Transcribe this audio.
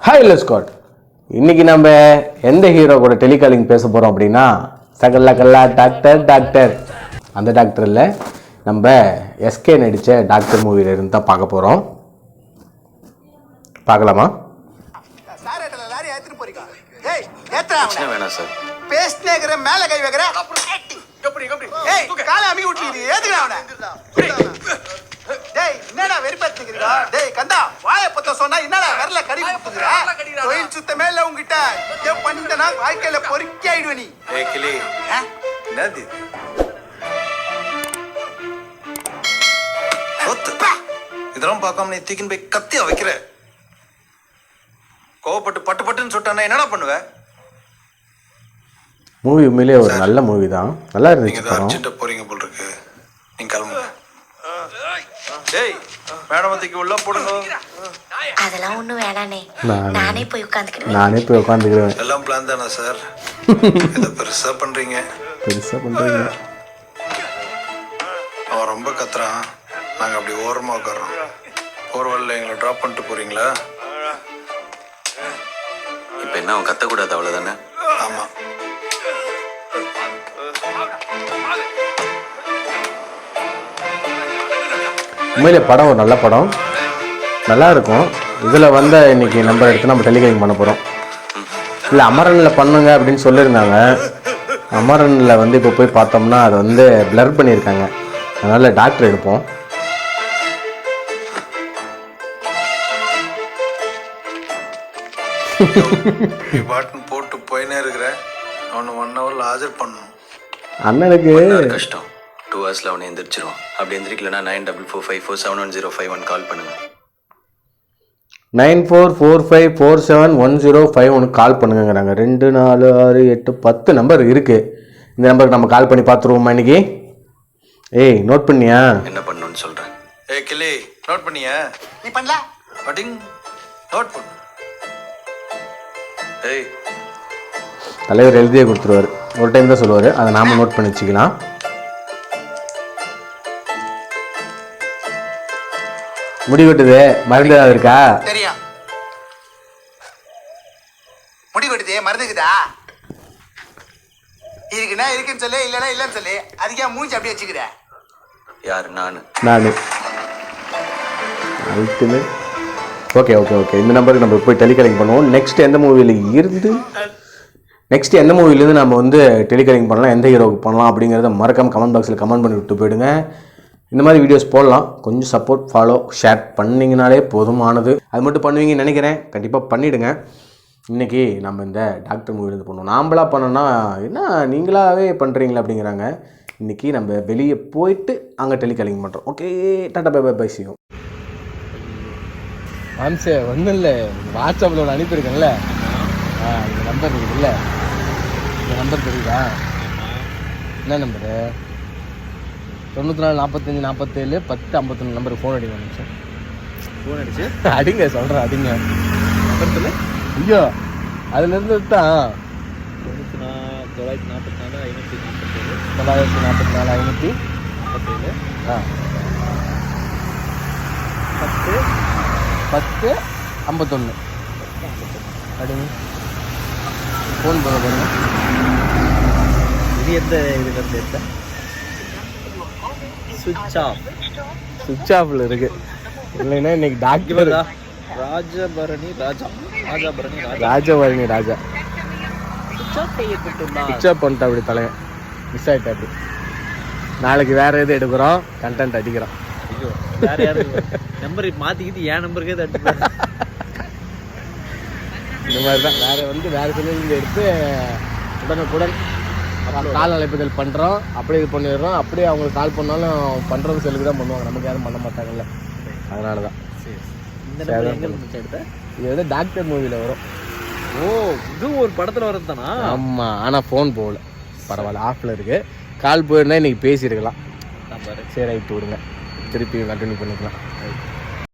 Hi லெஸ்காட். இன்னைக்கு நம்ம எந்த ஹீரோ கூட டெலிகாலிங் பேச போகிறோம் அப்படின்னா சகல்ல கல்லா டாக்டர் அந்த டாக்டர் இல்லை, நம்ம எஸ்கே நடித்த டாக்டர் மூவில இருந்து தான் பார்க்க போகிறோம். பார்க்கலாமா? வேணாம் சார். பேஸ்ட்னேங்கற மேல கை வைக்கற ஏய் கால அமி விட்டுறீ ஏதுடா அவன டேய் என்னடா வெறுப்பேத்துறீங்க டேய் கந்தா வாயை பத்த சொன்னா என்னடா வரல கடி குத்துறா கோயில் சுத்தமே இல்ல உன்கிட்ட ஏ பண்ணிட்டனா வாழ்க்கையில பொறுக்கி ஆயிடுவே நீ. ஏய் கிளி என்னது இதெல்லாம் பார்க்காம நீ தூக்கின்னு போய் கத்தியா வைக்கிற. கோவப்பட்டு பட்டு பட்டுன்னு சொல்லிட்டானா என்னடா பண்ணுவ? மூவி உண்மையிலே ஒரு நல்ல மூவி தான், நல்லா இருந்துச்சு. அர்ஜென்ட்டா போறீங்க போல இருக்கு, நீங்க கிளம்புங்க. டேய் மேடம் தூக்கி உள்ள போடுங்க. அதெல்லாம் ஒண்ணும் வேணானே, நானே போய் உட்காந்துக்கிறேன். எல்லாம் பிளான் தானா சார்? இத பெருசா பண்றீங்க. அவன் ரொம்ப கத்துறான், நாங்க அப்படி ஓரமா உட்கார்றோம். போர்வல்ல எங்களை டிராப் பண்ணிட்டு போறீங்களா? இப்ப என்ன அவன் கத்தக்கூடாது அவ்வளவுதானே? ஆமா. உண்மையிலே படம் ஒரு நல்ல படம், நல்லா இருக்கும். இதில் வந்து இன்னைக்கு நம்பர் எடுத்து நம்ம டெலிகாலிங் பண்ண போகிறோம். இல்லை அமரனில் பண்ணுங்க அப்படின்னு சொல்லியிருந்தாங்க. அமரனில் வந்து இப்போ போய் பார்த்தோம்னா அதை வந்து பிளர் பண்ணியிருக்காங்க, அதனால் டாக்டர் எடுப்போம். பாட்டன் போட்டு போயினே இருக்கிறேன். அவனை 1 ஹவர்ல ஆஜர் பண்ணணும். அண்ணனுக்கு கஷ்டம். 2 ஹவர்ஸ்ல அவனை எந்திரிச்சிருவான். அப்படி எந்திரிக்கலன்னா 9445471051 கால் பண்ணுங்க. 9445471051 கால் பண்ணுங்கிறாங்க. 2 4 6 8 10 நம்பர் இருக்கு. இந்த நம்பருக்கு நம்ம கால் பண்ணி பார்த்துருவோமா இன்னைக்கு? ஏய் நோட் பண்ணியா? என்ன பண்ணணும்னு சொல்றேன். ஏய் கிளி நோட் பண்ணியா? நீ பண்ணல அடிங் நோட் பண்ணு. ஏய் தலைவர் எழுதியே கொடுத்துருவாரு, ஒரு டைம் தான் சொல்லுவார், அதை நாம நோட் பண்ணி வச்சுக்கலாம். முடி வெட்டுது, மருந்து ஏதாவது இருக்கா? தெரியும் முடி வெட்டுது, மருந்துக்குதா? இருக்குன்னா இருக்குன்னு சொல்லு, இல்லைன்னா இல்லைன்னு சொல்லு. அதுக்கே மூஞ்சி அப்படியே வச்சுக்கிற. யாரு? நான் ஓகே ஓகே ஓகே இந்த நம்பருக்கு நம்ம போய் டெலிகாலிங் பண்ணுவோம். நெக்ஸ்ட் எந்த மூவிலேருந்து நம்ம வந்து டெலிகாலிங் பண்ணலாம், எந்த ஹீரோவுக்கு பண்ணலாம் அப்படிங்கிறத மறக்காமல் கமெண்ட் பாக்ஸில் கமெண்ட் பண்ணி விட்டு போயிடுங்க. இந்த மாதிரி வீடியோஸ் போடலாம், கொஞ்சம் சப்போர்ட் ஃபாலோ ஷேர் பண்ணிங்கனாலே போதுமானது. அது மட்டும் பண்ணுவீங்கன்னு நினைக்கிறேன், கண்டிப்பாக பண்ணிவிடுங்க. இன்றைக்கி நம்ம இந்த டாக்டர் மூவிலேருந்து பண்ணுவோம். நாம்பளாக பண்ணோன்னா என்ன நீங்களாகவே பண்ணுறீங்களா அப்படிங்கிறாங்க. இன்றைக்கி நம்ம வெளியே போயிட்டு அங்கே டெலிகாலிங் பண்ணுறோம். Okay tata bye bye bye சியும். ஆன்சே ஒன்றும் இல்லை, வாட்ஸ்அப்பில் ஒன்று அனுப்பியிருக்கேன்ல, இந்த நம்பர் இருக்குல்ல, இந்த நம்பர் தெரியுதா? என்ன நம்பரு? 94 45 47 10 51 நம்பருக்கு ஃபோன் அடிங்க. நிமிஷம் ஃபோன் அடிச்சு அடிங்க, சொல்கிறேன் அடிங்க. நம்பர் ஐயோ அதுலேருந்து தான் 944 547 10 51 அடிங்க. ஃபோன் பண்ண பாருங்க. இது எந்த இதுக்கு எடுத்த சுவிட்ச் ஆஃப்ல இருக்கு. இல்லைன்னா இன்னைக்கு டாக்டர் ராஜபரணி ராஜா சுவிட்ச் ஆஃப் பண்ணிட்டா அப்படி தலைய மிஸ் ஆகிட்டாப்படி. நாளைக்கு வேற எது எடுக்கிறோம், கண்டென்ட் அடிக்கிறோம். வேற யாரு நம்பர் மாத்திக்கிட்டு என் நம்பருக்கே தட்டு. இந்த மாதிரி தான் வேற சொல்லி எடுத்து உடனுக்குடன் கால் அழைப்புதல் பண்ணுறோம், அப்படியே இது பண்ணிடுறோம். அப்படியே அவங்களுக்கு கால் பண்ணாலும் பண்ணுறது செல்லுக்கு தான் பண்ணுவாங்க, நமக்கு யாரும் பண்ண மாட்டாங்கல்ல. அதனால தான் இது வந்து டாக்டர் மூவியில் வரும். ஓ இது ஒரு படத்தில் வரது தானா? ஆமாம், ஆனால் ஃபோன் போகல, பரவாயில்ல ஆஃபில் இருக்குது. கால் போயிருந்தா இன்றைக்கி பேசியிருக்கலாம். சரி ரைட்டு விடுங்க, திருப்பி கண்டினியூ பண்ணிக்கலாம்.